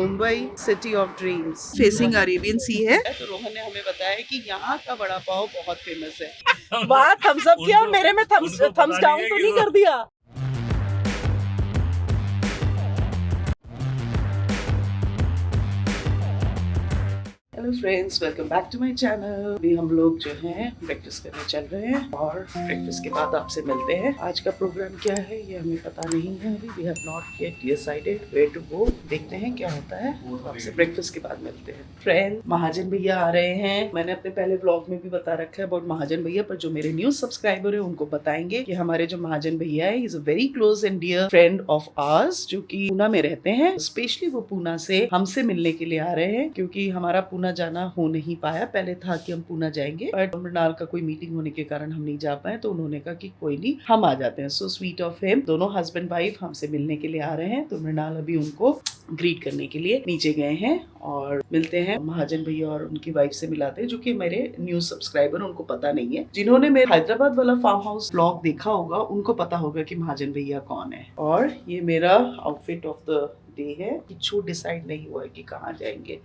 Mumbai city of dreams facing Arabian sea है। तो रोहन ने हमें बताया है कि यहाँ का वड़ा पाव बहुत फेमस है। वाह, थम्स अप किया और मेरे में थम्स डाउन तो नहीं कर दिया। Hello friends, welcome back to my channel. अभी हम लोग जो हैं ब्रेकफास्ट करने चल रहे हैं और ब्रेकफास्ट के बाद आपसे मिलते हैं। आज का प्रोग्राम क्या है ये हमें पता नहीं है अभी। We have not yet decided where to go. देखते हैं क्या होता है, आपसे ब्रेकफास्ट के बाद मिलते हैं। फ्रेंड, महाजन भैया आ रहे हैं। मैंने अपने पहले ब्लॉग में भी बता रखा है अबाउट महाजन भैया, पर जो मेरे न्यू सब्सक्राइबर है उनको बताएंगे कि हमारे जो महाजन भैया है is a very close and dear friend of ours, जो कि पूना में रहते हैं। स्पेशली वो पूना से हमसे मिलने के लिए आ रहे हैं क्योंकि हमारा पूना जाना हो नहीं पाया। पहले था कि हम पूना जाएंगे, बट मृणाल का कोई मीटिंग होने के कारण हम नहीं जा पाए, तो उन्होंने कहा कि कोई नहीं, हम आ जाते हैं। So sweet of him. दोनों हस्बैंड वाइफ हमसे मिलने के लिए आ रहे हैं, तो मृणाल अभी उनको ग्रीट करने के लिए नीचे गए हैं और मिलते हैं महाजन भैया और उनकी वाइफ से मिलाते हैं, जो कि मेरे न्यू सब्सक्राइबर, उनको पता नहीं है। जिन्होंने मेरे हैदराबाद वाला फार्म हाउस ब्लॉग देखा होगा उनको पता होगा कि महाजन भैया कौन है। और ये मेरा आउटफिट ऑफ द डे है। कुछ डिसाइड नहीं हुआ है कि कहाँ जाएंगे।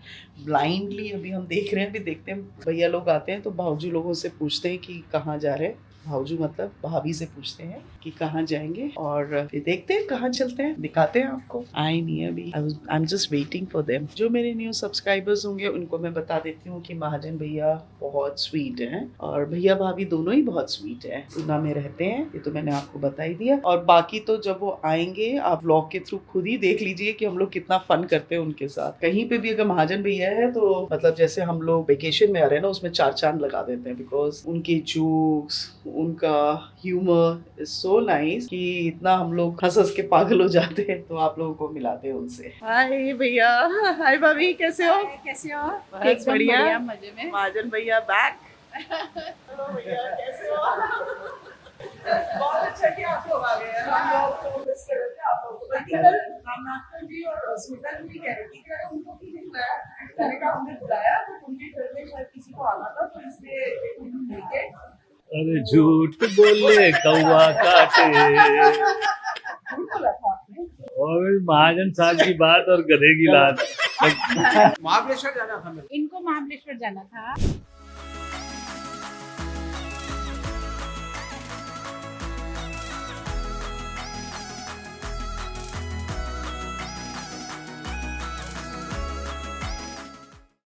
ब्लाइंडली अभी हम देख रहे हैं। अभी देखते हैं, भैया लोग आते हैं तो भाऊजी लोगों से पूछते हैं कि कहाँ जा रहे हैं। भाऊजी मतलब भाभी से पूछते हैं कि कहाँ जाएंगे और फिर देखते हैं कहाँ चलते हैं, दिखाते हैं आपको। आए नहीं है अभी, I am just waiting for them. जो मेरे न्यू सब्सक्राइबर्स होंगे उनको मैं बता देती हूँ कि महाजन भैया बहुत स्वीट हैं और भैया भाभी दोनों ही बहुत स्वीट हैं। पूना में रहते हैं, ये तो मैंने आपको बता ही दिया। और बाकी तो जब वो आएंगे आप व्लॉग के थ्रू खुद ही देख लीजिए कि हम लोग कितना फन करते हैं उनके साथ। कहीं पे भी अगर महाजन भैया है तो मतलब जैसे हम लोग वेकेशन में आ रहे हैं ना, उसमें 4 चांद लगा देते हैं। बिकॉज उनके जोक्स, उनका ह्यूमर इज सो नाइस कि इतना हम लोग हंस हंस के पागल हो जाते हैं। तो आप लोगों को मिलाते हैं उनसे। हाय भैया, हाय भाभी, कैसे हो? कैसे हो? बस बढ़िया, मजे में। महाजन भैया बैक। हेलो भैया, कैसे हो? बहुत अच्छा कि आप लोग आ गए हैं। हम लोग तो मिस कर रहे थे आप लोग को। बल्कि कल रामनाथ जी और स्मिता जी भी कह रही थी कि अगर उनको क्यों नहीं बुलाया, मैंने कहा हमने बुलाया तो उनके घर में शायद किसी को आना था, तो इसलिए लेके। अरे झूठ बोले कौवा काटे। झूठ बोला था आपने। और महाजन साहब की बात और गधे की लात। महाबलेश्वर जाना था मेरे। इनको महाबलेश्वर जाना था।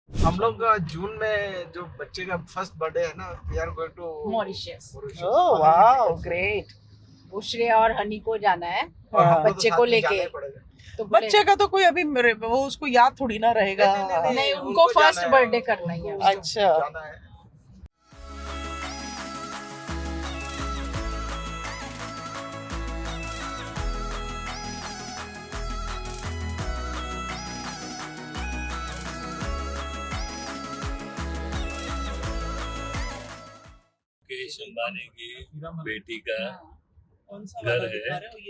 हम लोग जून में जो बच्चे का फर्स्ट बर्थडे है ना, we are going to Mauritius. Oh wow, great. बुशरे और हनी को जाना है बच्चे को लेके। तो बच्चे का तो कोई अभी वो उसको याद थोड़ी ना रहेगा। नहीं, उनको फर्स्ट बर्थडे करना ही है। अच्छा, जाना है। मुकेश अंबानी की बेटी का घर है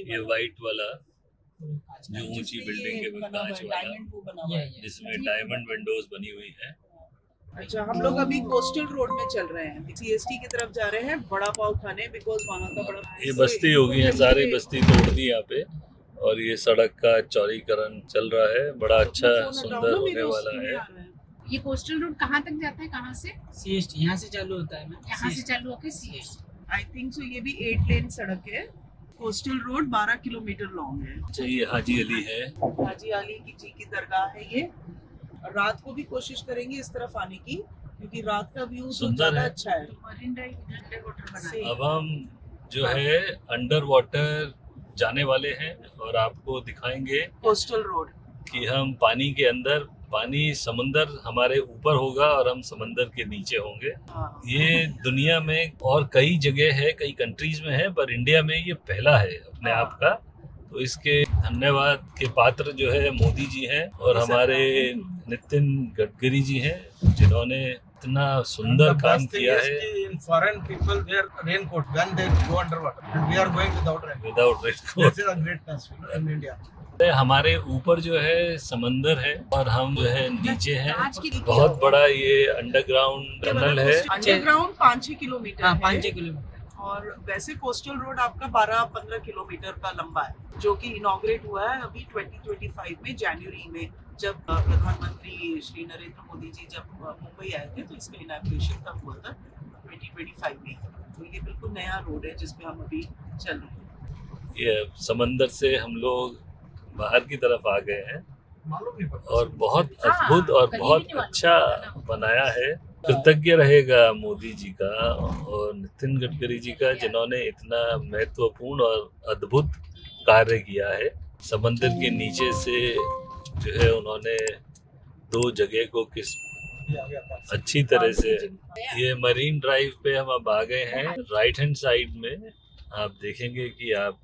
ये व्हाइट वाला, जो ऊंची बिल्डिंग है, कांच वाला, जिसमें डायमंड विंडोज बनी हुई है। अच्छा, हम लोग अभी कोस्टल रोड में चल रहे हैं, सीएसटी की तरफ जा रहे हैं बड़ा पाव खाने, बिकॉज वहाँ का बड़ा। ये बस्ती होगी है, सारी बस्ती तोड़ दी यहाँ पे और ये सड़क का चौड़ीकरण चल रहा है। बड़ा अच्छा सुंदर होने वाला है। ये कोस्टल रोड कहाँ तक जाता है? कहाँ से? सीएसटी यहाँ से चालू होता है ना, यहाँ से चालू होकर सीएसटी। आई थिंक सो। ये भी 8 लेन सड़क है। कोस्टल रोड 12 किलोमीटर लॉन्ग है। अच्छा, ये हाजी अली है। हाजी अली जी की दरगाह है ये। रात को भी कोशिश करेंगे इस तरफ आने की, क्योंकि रात का व्यू सुंदर ज्यादा है। अच्छा है। मरीन ड्राइव अंडर वाटर बना है। अब हम जो है अंडर वाटर जाने वाले हैं और आपको दिखाएंगे कोस्टल रोड। कि हम पानी के अंदर, पानी समुंदर हमारे ऊपर होगा और हम समंदर के नीचे होंगे। हाँ। ये दुनिया में और कई जगह है, कई कंट्रीज में है, पर इंडिया में ये पहला है अपने आप का। तो इसके धन्यवाद के पात्र जो है मोदी जी हैं और हमारे नितिन गडकरी जी हैं, जिन्होंने इतना सुंदर काम किया है। In foreign people wear raincoat when they go underwater, and we are going without raincoat. Without raincoat. This is a greatness in India. हमारे ऊपर जो है समंदर है और हम जो है नीचे हैं। आज की बहुत बड़ा ये अंडरग्राउंड टनल है। अंडरग्राउंड 5-6 किलोमीटर हाँ, है। 5-6 किलोमीटर। और वैसे कोस्टल रोड आपका 12-15 किलोमीटर का लंबा है, जो कि इनॉग्रेट हुआ है अभी 2025 में, जनवरी में। जब प्रधानमंत्री श्री नरेंद्र मोदी जी जब मुंबई आए थे तो इसका इनॉग्रेशन तब हुआ था 2025 में। तो ये बिल्कुल नया रोड है जिसपे हम अभी चल रहे हैं। ये समंदर से हम लोग बाहर की तरफ आ गए हैं मालूम नहीं पड़ता और बहुत अद्भुत और बहुत अच्छा बनाया है। कृतज्ञ रहेगा मोदी जी का और नितिन गडकरी जी का, जिन्होंने इतना महत्वपूर्ण और अद्भुत कार्य किया है। समंदर के नीचे से जो है उन्होंने 2 जगह को किस अच्छी तरह से, ये मरीन ड्राइव पे हम अब आ गए हैं। राइट हैंड साइड में आप देखेंगे कि आप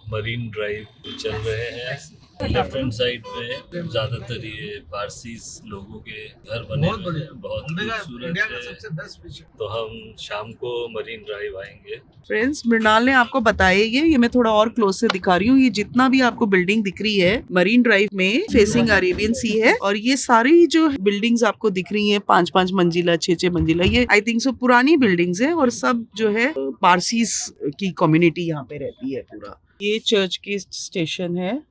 मरीन ड्राइव पे चल रहे हैं। लेफ्ट हैंड साइड में ज्यादातर ये पारसी लोगों के घर बने हुए हैं, बहुत खूबसूरत है। तो हम शाम को मरीन ड्राइव आएंगे। फ्रेंड्स, मृणाल ने आपको बताया ये मैं थोड़ा और क्लोज से दिखा रही हूँ। ये जितना भी आपको बिल्डिंग दिख रही है मरीन ड्राइव में फेसिंग अरेबियन सी है, और ये सारी जो बिल्डिंग्स आपको दिख रही हैं 5-5 मंजिला 6-6 मंजिला, ये आई थिंक सो पुरानी बिल्डिंग्स है और सब जो है पारसीस की कम्युनिटी यहाँ पे रहती है पूरा। ये चर्च की स्टेशन है।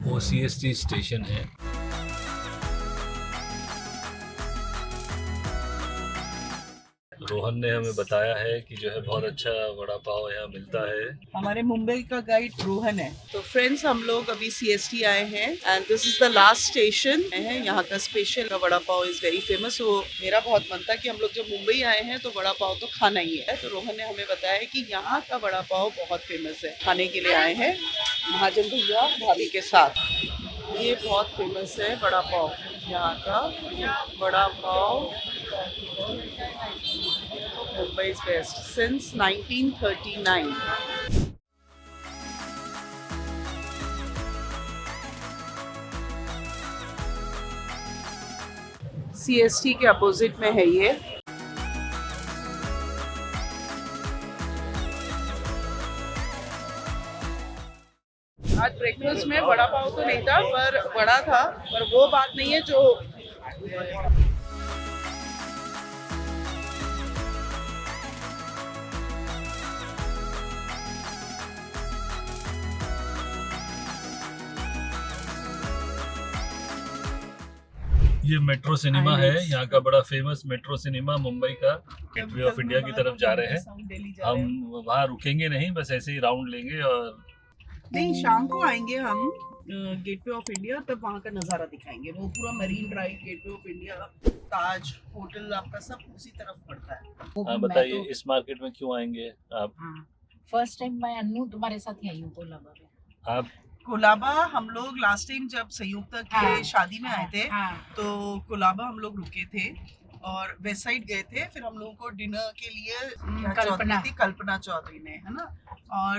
वो CST स्टेशन है। रोहन ने हमें बताया है कि जो है बहुत अच्छा वड़ा पाव यहाँ मिलता है। हमारे मुंबई का गाइड रोहन है। तो फ्रेंड्स, हम लोग अभी CST आए हैं and this is the last station है। यहाँ का स्पेशल का vada pav is very famous. तो मेरा बहुत मन था कि हम लोग जब मुंबई आए हैं तो वड़ा पाव तो खाना ही है। तो रोहन ने हमें बताया कि यहाँ का वड़ा पाव बहुत फेमस है। खाने के लिए आए हैं महाजन भैया भाभी के साथ। ये बहुत फेमस है वड़ा पाव, यहाँ का vada pav मुंबई's best since 1939. CST के अपोजिट में है ये। आज ब्रेकफास्ट में वड़ा पाव तो नहीं था, पर वड़ा था, पर वो बात नहीं है जो ये मेट्रो सिनेमा है, यहाँ का बड़ा फेमस मेट्रो सिनेमा मुंबई का। गेटवे ऑफ इंडिया की तरफ जा रहे हैं हम। वहाँ रुकेंगे नहीं, बस ऐसे ही राउंड लेंगे और नहीं, शाम को आएंगे हम गेटवे ऑफ इंडिया, तब वहाँ का नज़ारा दिखाएंगे। वो पूरा marine drive, gateway of India, Taj hotel आपका सब उसी तरफ पड़ता है। हाँ, बताइए इस मार्केट में क्यों आएंगे आप? फर्स्ट टाइम मैं अन्नू तुम्हारे साथ ही आई हूँ कोलाबा में। आप कोलाबा हम लोग लास्ट टाइम जब संयुक्त के शादी में आए थे तो कोलाबा हम लोग रुके थे और वेस्ट साइड गए थे। फिर हम लोगों को डिनर के लिए कल्पना चौधरी ने, है ना, और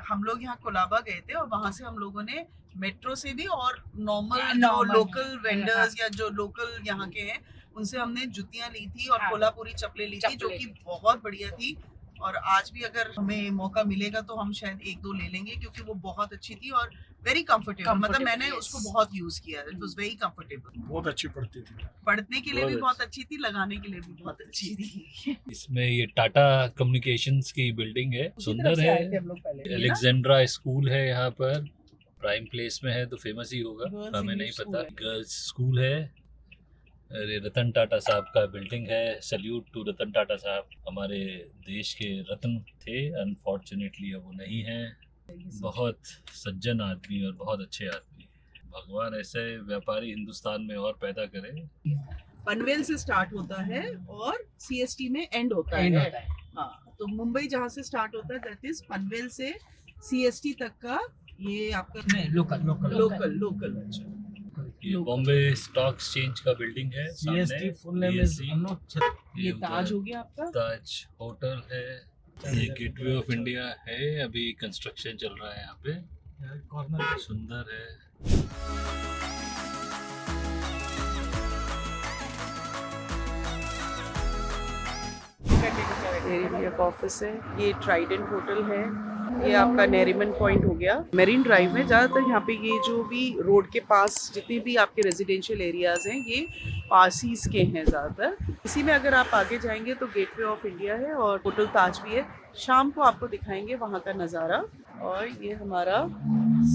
हम लोग यहाँ कोलाबा गए थे और वहाँ से हम लोगों ने मेट्रो से भी और नॉर्मल जो लोकल वेंडर्स या जो लोकल यहाँ के हैं उनसे हमने जुतियाँ ली थी और कोल्हापुरी चप्पलें ली थी, जो कि बहुत बढ़िया थी। और आज भी अगर हमें मौका मिलेगा तो हम शायद 1-2 ले लेंगे, क्योंकि वो बहुत अच्छी थी और वेरी कंफर्टेबल। मतलब मैंने उसको बहुत यूज किया, इट वाज वेरी कंफर्टेबल। बहुत अच्छी पड़ती थी, पढ़ने के लिए भी बहुत अच्छी थी, लगाने के लिए भी बहुत अच्छी थी। इसमें ये टाटा कम्युनिकेशंस की बिल्डिंग है, सुंदर है। अलेक्जेंड्रा स्कूल है यहाँ पर, प्राइम प्लेस में है तो फेमस ही होगा, हमें नहीं पता। गर्ल्स स्कूल है। रतन टाटा साहब का बिल्डिंग है। सल्यूट टू रतन टाटा साहब, हमारे देश के रत्न थे, अनफॉर्चुनेटली अब वो नहीं हैं। बहुत सज्जन आदमी और बहुत अच्छे आदमी। भगवान ऐसे व्यापारी हिंदुस्तान में और पैदा करे। पनवेल से स्टार्ट होता है और CST में एंड होता है। हाँ, तो मुंबई जहाँ से स्टार्ट होता है दैट इज पनवेल से CST तक का ये आपका लोकल। अच्छा, ये बॉम्बे स्टॉक एक्सचेंज का बिल्डिंग है। CST फुल नेम ये ताज हो गया आपका, ताज होटल है। ये गेटवे ऑफ इंडिया है, अभी कंस्ट्रक्शन चल रहा है यहाँ पे, कॉर्नर सुंदर है। एरिया का ऑफिस है। ये ट्राइडेंट होटल है। ये आपका नेरीमन पॉइंट हो गया। मेरीन ड्राइव में ज़्यादातर यहाँ पे ये जो भी रोड के पास जितने भी आपके रेजिडेंशियल एरियाज़ हैं ये पारसीज के हैं ज़्यादातर। इसी में अगर आप आगे जाएंगे तो गेटवे ऑफ इंडिया है और होटल ताज भी है। शाम को आपको दिखाएंगे वहाँ का नज़ारा। और ये हमारा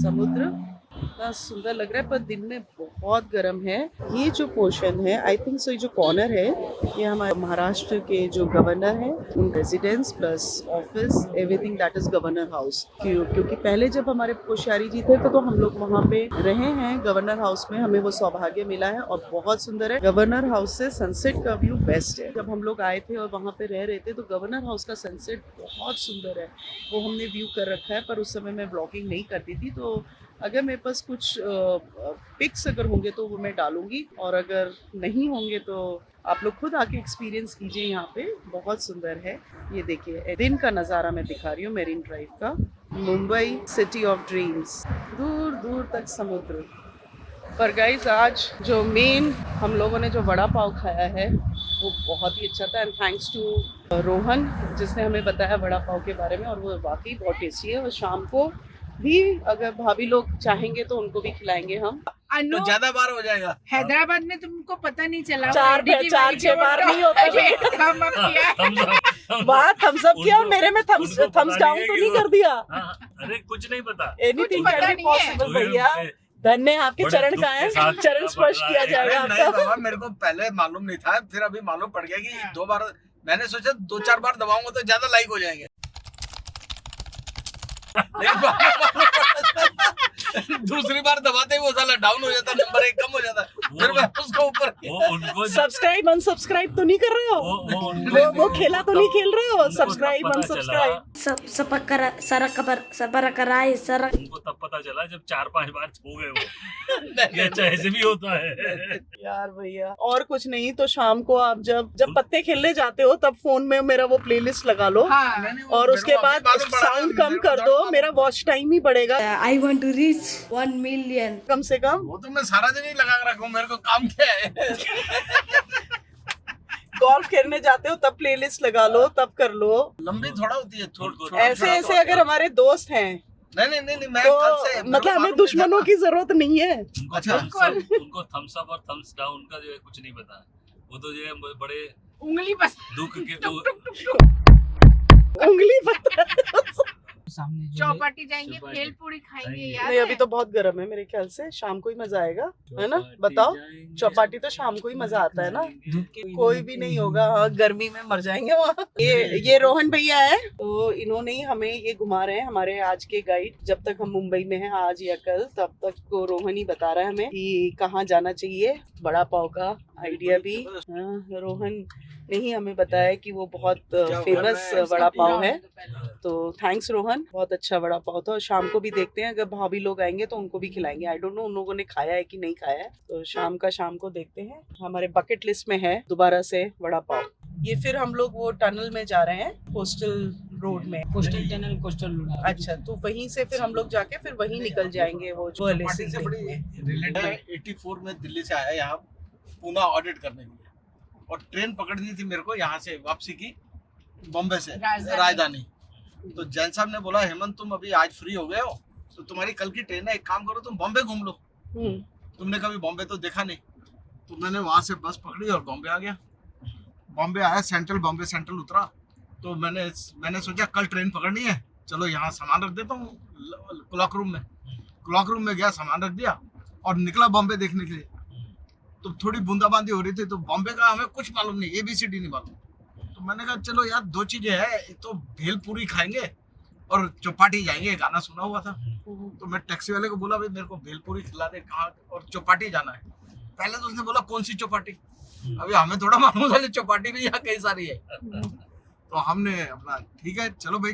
समुद्र इतना सुंदर लग रहा है, पर दिन में बहुत गर्म है। ये जो पोर्शन है, आई थिंक सो, ये जो कॉर्नर है, ये हमारे महाराष्ट्र के जो गवर्नर है उन residence plus office everything that is governor house. क्योंकि पहले जब हमारे कोश्यारी जी थे तो हम लोग वहाँ पे रहे हैं गवर्नर हाउस में, हमें वो सौभाग्य मिला है और बहुत सुंदर है। गवर्नर हाउस से सनसेट का व्यू बेस्ट है। जब हम लोग आए थे और वहाँ पे रह रहे थे तो गवर्नर हाउस का सनसेट बहुत सुंदर है, वो हमने व्यू कर रखा है। पर उस समय मैं ब्लॉगिंग नहीं करती थी, तो अगर मेरे पास कुछ पिक्स अगर होंगे तो वो मैं डालूंगी, और अगर नहीं होंगे तो आप लोग खुद आके एक्सपीरियंस कीजिए। यहाँ पे बहुत सुंदर है। ये देखिए दिन का नज़ारा मैं दिखा रही हूँ मेरीन ड्राइव का। मुंबई सिटी ऑफ ड्रीम्स, दूर दूर तक समुद्र। पर गाइस आज जो मेन हम लोगों ने जो वड़ा पाव खाया है वो बहुत ही अच्छा था, एंड थैंक्स टू रोहन जिसने हमें बताया वड़ा पाव के बारे में, और वो वाकई बहुत टेस्टी है। और शाम को भी अगर भाभी लोग चाहेंगे तो उनको भी खिलाएंगे हम। अनु तो ज्यादा बार हो जाएगा। हैदराबाद में तुमको पता नहीं चला? चार छह बार नहीं होता हम अब किया बात थम्स अप किया और मेरे में थम्स डाउन तो नहीं कर दिया। अरे कुछ नहीं पता, एनीथिंग पता कैन बी नहीं है। पॉसिबल भैया। धन्य है आपके बड़े चरण दुख का के है, साथ चरण स्पर्श पड़ रहा किया है। जाएगा नहीं आपका। बाबा, मेरे को पहले मालूम नहीं था, फिर अभी मालूम पड़ गया कि 2 बार। मैंने सोचा 2-4 बार दबाऊंगा तो ज्यादा लाइक हो जाएंगे। दूसरी बार दबाते ही वो साला डाउन हो जाता, नंबर 1 कम हो जाता, फिर मैं उसको ऊपर वो उनको सब्सक्राइब अनसब्सक्राइब तो नहीं कर रहे हो? वो खेला तो नहीं खेल रहे हो? सब्सक्राइब अनसब्सक्राइब उनको तब पता चला जब 4-5 बार हो गए वो। ये अच्छा ऐसे भी होता है। यार भैया, और कुछ नहीं तो शाम को आप जब पत्ते खेलने जाते हो तब फोन में मेरा वो प्लेलिस्ट लगा लो, हाँ और उसके बाद साउंड कम कर दो, मेरा वॉच टाइम ही बढ़ेगा I want to reach 1 million. कम से कम। वो तो मैं सारा दिन ही लगा के रखूं, मेरे को काम क्या है। गोल्फ खेलने जाते हो तब प्लेलिस्ट लगा लो, तब कर लो। लंबी थोड़ा होती है, थोड़ा ऐसे ऐसे अगर हमारे दोस्त हैं नहीं मैं तो कल से मतलब हमें दुश्मनों की जरूरत नहीं है। अच्छा। उनको थम्स अप और थम्स डाउन का जो है कुछ नहीं पता। वो तो जो है बड़े उंगली बस दुख के उंगली पता है। सामने जो चौपाटी जाएंगे, चौपाटी भेलपूरी खाएंगे खाएंगे। यार। नहीं अभी तो बहुत गर्म है मेरे ख्याल से, शाम को ही मजा आएगा, है ना? बताओ, चौपाटी तो शाम को ही मजा आता है ना? धूप के कोई भी नहीं होगा, हाँ, गर्मी में मर जाएंगे वहाँ। ये रोहन भैया है, तो इन्होंने ही हमें ये घुमा रहे हैं, हमारे आज के गाइड। जब तक हम मुंबई में हैं, आज या कल, तब तक को रोहन ही बता रहा है हमें कि कहाँ जाना चाहिए। बड़ा पाव का आइडिया भी रोहन ने ही हमें बताया कि वो बहुत फेमस वड़ा पाव है। तो थैंक्स रोहन, बहुत अच्छा वड़ा पाव था। और शाम को भी देखते हैं, अगर भाभी लोग आएंगे तो उनको भी खिलाएंगे। आई डोंट नो उन लोगों ने खाया है कि नहीं खाया है, तो शाम को देखते हैं। हमारे बकेट लिस्ट में है दोबारा से वड़ा पाव। ये फिर हम लोग वो टनल में जा रहे हैं, कोस्टल रोड में। Coastal tunnel, coastal road. अच्छा, तो वहीं से फिर हम लोग जाके फिर वहीं निकल जाएंगे वो जो पार्टी से बड़ी रिलेटेड है। 84 में दिल्ली से आया यहाँ पूना ऑडिट करने के लिए, और ट्रेन पकड़नी थी मेरे को यहाँ से वापसी की, बॉम्बे से राजधानी। तो जैन साहब ने बोला, हेमंत तुम अभी आज फ्री हो गए हो तो तुम्हारी कल की ट्रेन है, एक काम करो तुम बॉम्बे घूम लो, तुमने कभी बॉम्बे तो देखा नहीं। तो मैंने वहां से बस पकड़ी और बॉम्बे आ गया। बॉम्बे आया, बॉम्बे सेंट्रल उतरा। तो मैंने सोचा कल ट्रेन पकड़नी है, चलो यहाँ सामान रख देता हूँ क्लॉक रूम में गया, सामान रख दिया और निकला बॉम्बे देखने के लिए। तो थोड़ी बूंदाबांदी हो रही थी, तो बॉम्बे का हमें कुछ मालूम नहीं, ABCD नहीं मालूम। तो मैंने कहा चलो यार 2 चीजें हैं, एक तो भेलपूरी खाएंगे और चौपाटी जाएंगे, गाना सुना हुआ था। तो मैं टैक्सी वाले को बोला, भाई मेरे को भेलपूरी खिला दे, कहाँ और चौपाटी जाना है। पहले तो उसने बोला कौन सी चौपाटी, अभी हमें थोड़ा मालूम था चौपाटी भी यहाँ कई सारी है। तो हमने अपना ठीक है चलो भाई,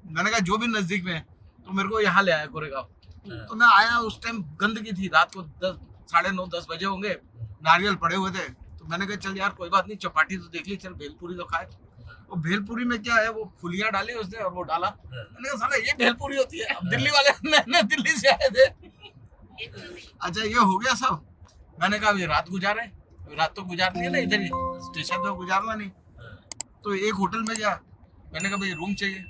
मैंने कहा जो भी नजदीक में है, तो मेरे को यहाँ ले आया गोरेगांव। तो मैं आया, उस टाइम गंदगी थी, रात को 9:30-10 बजे होंगे, नारियल पड़े हुए थे। तो मैंने कहा चल यार कोई बात नहीं, चौपाटी तो देख ली, चल भेलपूरी तो खाए। और भेलपूरी में क्या है, वो फुलियां डाली उसने और वो डाला। मैंने कहा साला ये भेलपूरी होती है। अब दिल्ली वाले मैंने दिल्ली से आए थे। अच्छा ये हो गया सब। मैंने कहा अभी रात गुजारे, रात तो गुजारनी है ना, इधर ही स्टेशन तो गुजारना नहीं। तो एक होटल में गया, मैंने कहा भाई रूम चाहिए।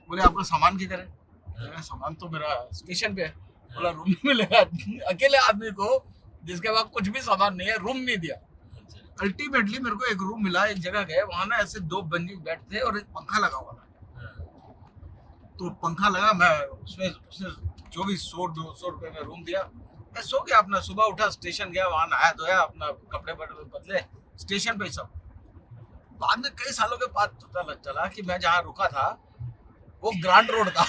बोले आपका सामान किधर है? सामान तो मेरा स्टेशन पे है। बोला रूम नहीं मिलेगा अकेले आदमी को जिसके पास कुछ भी सामान नहीं है, रूम नहीं दिया। अल्टीमेटली मेरे को एक रूम मिला, एक जगह गए, वहां ना ऐसे 2 बंजी बेड थे और एक पंखा लगा हुआ था। तो पंखा लगा, मैं उसमें ₹200 में रूम दिया। मैं सो गया अपना, सुबह उठा, स्टेशन गया, वहां नहाया धोया, अपना कपड़े बदले, स्टेशन पे ही सब। बाद में कई सालों के बाद पता चला कि मैं जहाँ रुका था वो ग्रांट रोड था।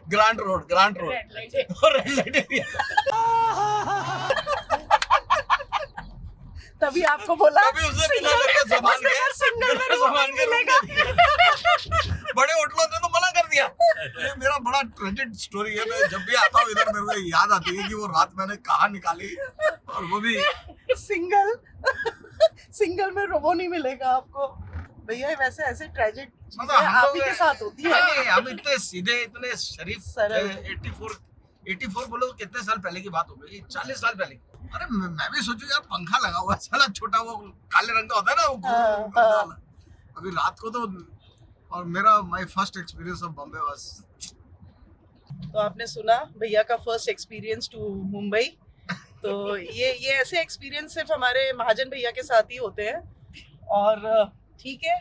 ग्रांट रोड और रेड लाइट एरिया। तभी आपको बोला तभी उसे मिला करके सामान के बड़े होटलों ने तो मना कर दिया। ये मेरा बड़ा ट्रेजिक स्टोरी है। मैं जब भी आता हूँ इधर मेरे को याद आती है कि वो रात मैंने कहाँ निकाली, और वो भी सिंगल में रोबो नहीं मिलेगा आपको भैया। वैसे ऐसे ट्रेजिक मतलब हम आप लोग ही के साथ होती है। नहीं, हम इतने सीधे, इतने शरीफ। सरल। 84 बोलो तो कितने साल पहले की बात हो गई, 40 साल पहले। अरे मैं भी सोचू यार, पंखा लगा हुआ है साला, छोटा वो काले रंग का होता है ना वो वाला। अभी रात को तो, और मेरा my first experience of Bombay was. तो आपने सुना भैया का फर्स्ट एक्सपीरियंस टू मुंबई। तो ये ऐसे एक्सपीरियंस सिर्फ हमारे महाजन भैया के साथ ही होते हैं, और ठीक है,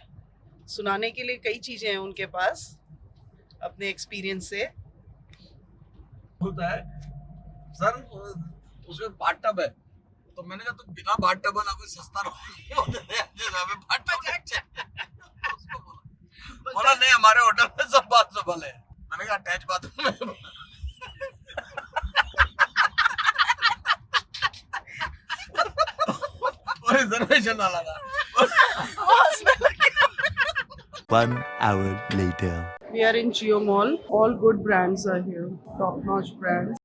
सुनाने के लिए कई चीजें हैं उनके पास अपने एक्सपीरियंस से। होता है सर, उसमें बाथटब है, तो मैंने कहा तुम बिना बाथटब वाला कोई सस्ता बोला नहीं, हमारे होटल में सब बाथटब है। मैंने कहा अटैच बाथरूम है। और रिजर्वेशन वाला था। 1 hour later. We are in Geo Mall. All good brands are here. Top-notch brands.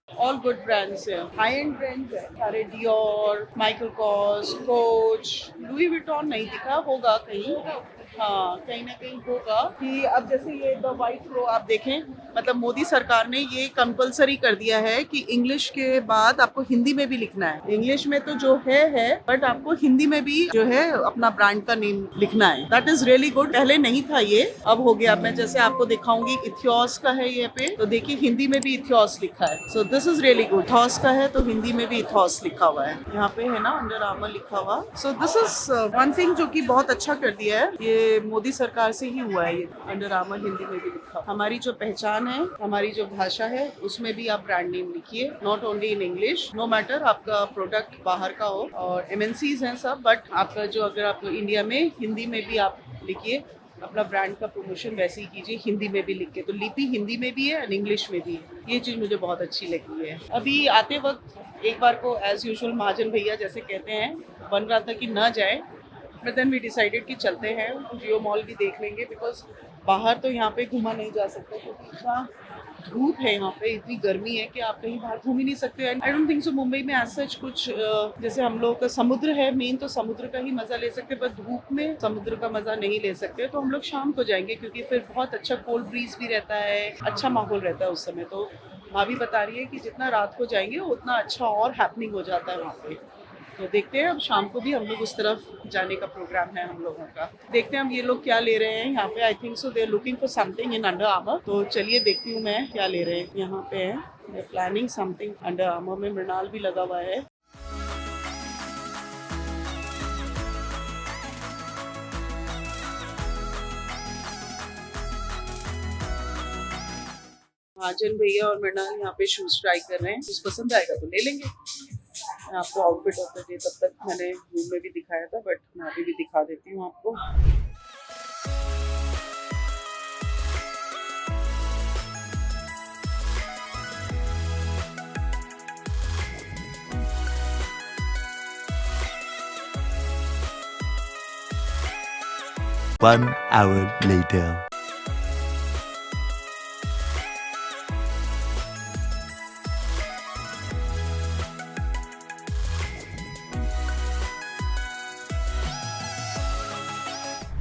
All good brands here. High-end brands है सारे, Dior, Michael Kors, Coach, Louis Vuitton नहीं दिखा, होगा कहीं, हाँ कहीं ना कहीं होगा। कि अब जैसे ये द वाइट रो आप देखें, मतलब मोदी सरकार ने ये कंपलसरी कर दिया है कि इंग्लिश के बाद आपको हिंदी में भी लिखना है। इंग्लिश में तो जो है बट आपको हिंदी में भी जो है अपना ब्रांड का नेम लिखना है। That is really good. पहले नहीं था ये, अब हो गया। मैं जैसे आपको दिखाऊंगी, इथियोस का है ये पे, तो देखिए हिंदी में भी इथियोस लिखा है। So this is really good. इथियोस का है तो हिंदी में भी इथियोस लिखा हुआ है, यहाँ पे है ना अंडर आर्मर लिखा हुआ। सो दिस इज वन थिंग जो कि बहुत अच्छा कर दिया है, ये मोदी सरकार से ही हुआ है। ये अंडर आर्मर हिंदी में भी लिखा। हमारी जो पहचान है, हमारी जो भाषा है, उसमें भी आप ब्रांड नेम लिखिए, not only in English. No matter आपका प्रोडक्ट बाहर का हो, और MNCs हैं सब, बट आपका जो, अगर आप इंडिया में, हिंदी में भी आप लिखिए अपना ब्रांड का प्रमोशन, वैसे ही कीजिए हिंदी में भी लिख के। तो लिपि हिंदी में भी है और इंग्लिश में भी है। ये चीज़ मुझे बहुत अच्छी लगी है। अभी आते वक्त एक बार को एज यूजुअल महाजन भैया जैसे कहते हैं, बन रहा था कि ना जाए, बट देन वी डिसाइडेड कि चलते हैं, जियो मॉल भी देख लेंगे। बिकॉज बाहर तो यहाँ पे घूमा नहीं जा सकता क्योंकि इतना धूप है यहाँ पे, इतनी गर्मी है कि आप कहीं बाहर घूम ही नहीं सकते। I don't think so Mumbai में एज सच कुछ, जैसे हम लोग का समुद्र है मेन, तो समुद्र का ही मज़ा ले सकते, पर धूप में समुद्र का मज़ा नहीं ले सकते। तो हम लोग शाम को जाएंगे, क्योंकि फिर बहुत अच्छा कोल्ड ब्रीज भी रहता है, अच्छा माहौल रहता है उस समय। तो माँ भी बता रही है कि जितना रात को जाएंगे उतना अच्छा और हैपनिंग हो जाता है वहाँ पे। तो देखते हैं, अब शाम को भी हम लोग उस तरफ जाने का प्रोग्राम है हम लोगों का। देखते हैं हम ये लोग क्या ले रहे हैं यहाँ पे। I think so they are looking for something in Under Armour. तो चलिए देखती हूँ मैं क्या ले रहे हैं यहाँ पे। है they are planning something Under Armour में। मृणाल भी लगा हुआ है। महाजन भैया और मृणाल यहाँ पे शूज ट्राई कर रहे हैं। कुछ पसंद आएगा तो ले लेंगे। मैं आपको आउटफिट ऑफ द डे तब तक मैंने रूम में भी दिखाया था, बट मैं अभी भी दिखा देती हूँ आपको। One hour later.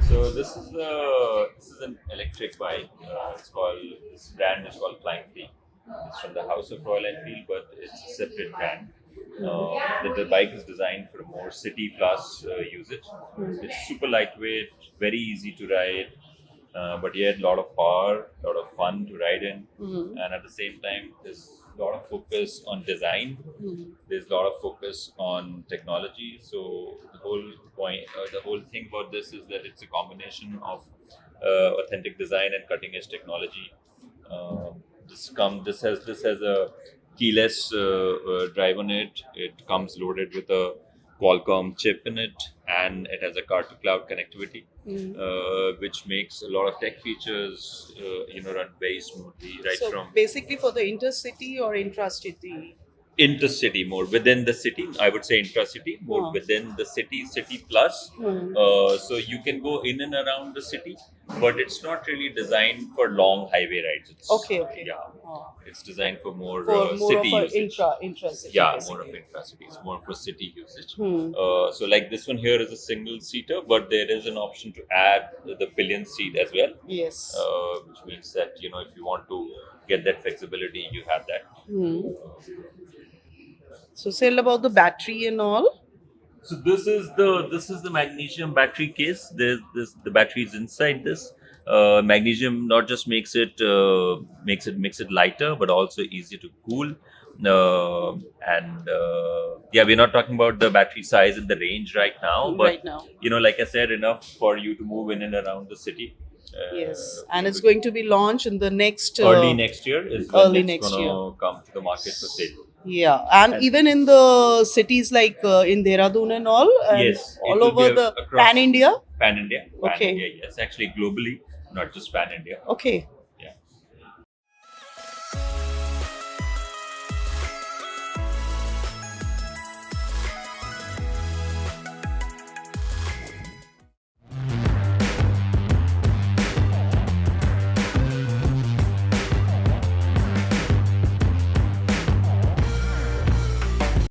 So this is an electric bike. This brand is called Flying Flea. It's from the House of Royal Enfield, but it's a separate brand. The bike is designed for a more city plus usage. It's super lightweight, very easy to ride. but yet a lot of power, a lot of fun to ride in, Mhm. and at the same time, there's a lot of focus on design. Mhm. There's a lot of focus on technology. So the whole point, the whole thing about this is that it's a combination of authentic design and cutting edge technology. This has a keyless drive on it. It comes loaded with a Qualcomm chip in it, and it has a car to cloud connectivity, which makes a lot of tech features, run very smoothly right So from basically for the intercity or intracity. intercity, more within the city. I would say intracity, more Huh. within the city plus. Hmm. So you can go in and around the city, but it's not really designed for long highway rides. It's, Okay. Yeah, Oh. it's designed for more, For more city of a usage. intracity. Yeah, basically. more of intracity. It's more for city usage. Hmm. So like this one here is a single seater, but there is an option to add the pillion seat as well, Yes. which means that if you want to get that flexibility, you have that. Hmm. So tell about the battery and all. So this is the magnesium battery case. There's the battery is inside this. Magnesium not just makes it lighter, but also easier to cool. We're not talking about the battery size and the range right now, but Right now. like I said, enough for you to move in and around the city. Yes. And it's going to be launched in the next early next year is when early it's next gonna come to the market for sale. Yeah, and even in the cities like in Dehradun and all, and Yes, it all will over be the across- Pan India. Pan India. Okay. Yes, actually globally, not just Pan India. Okay.